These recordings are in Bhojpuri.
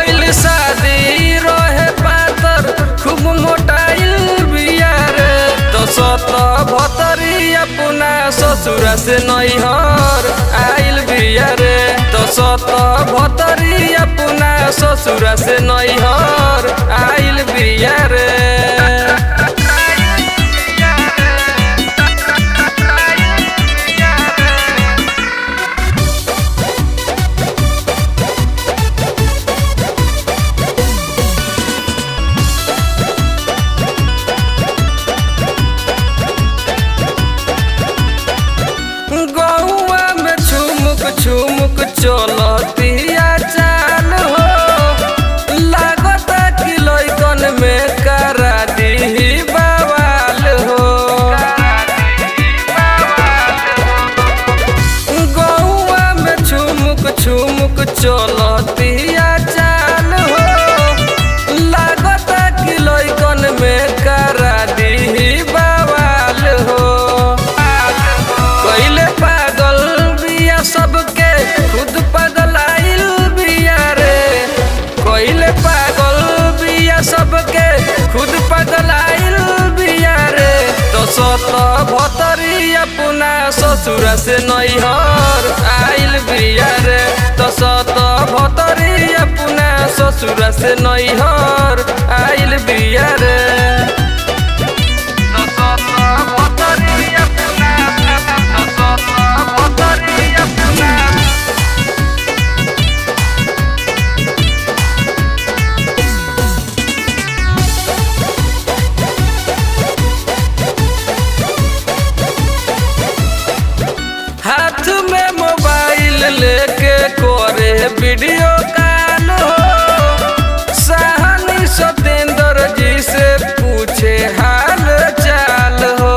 भइल शादी रहे पातर खूब मोटाइल बिया रे। तो सत भतरी अपना ससुरा से नैहर आइल बिया रे। तो सत भतरी अपना ससुरा से नैहर आइल बिया रे। गौआ में छुमुक छुमुक चलतिया चाल हो। लागत कि लइकन में करा दी बवाल हो। गौआ में छुमुक छुमुक चलतिया चाल हो। लागत कि लइकन में करा दी बवाल हो। कइले पागल बिया सबके खुद पगलाइल बिया रे। कइले पागल बिया सबके खुद पगलाइल बिया रे। तो सत भतरी अपना ससुरा से नैहर आइल बिया रे। तो सत भतरी अपना ससुरा से नैहर आइल बिया रे। हाथ में मोबाइल लेके करे वीडियो कॉल हो। साहनी सतेंद्र जी से पूछे हाल चाल हो।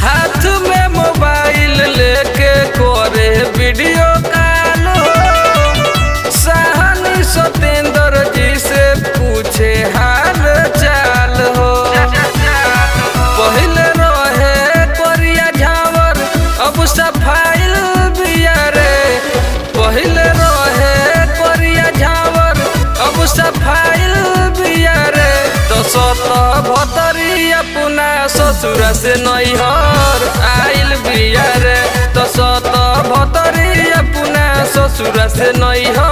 हाथ में मोबाइल लेके करे वीडियो कॉल हो। साहनी सतेंद्र जी से पूछे हाल चाल हो। पहले रहे कोरिया झावर अब सफाइल बिया रे। पहले रहे कोरिया झावर अब सफाइल बिया रे। तो सत भतरी अपना ससुरा से नैहर आइल बिया रे। तो सत भतरी अपना ससुरा से नैहर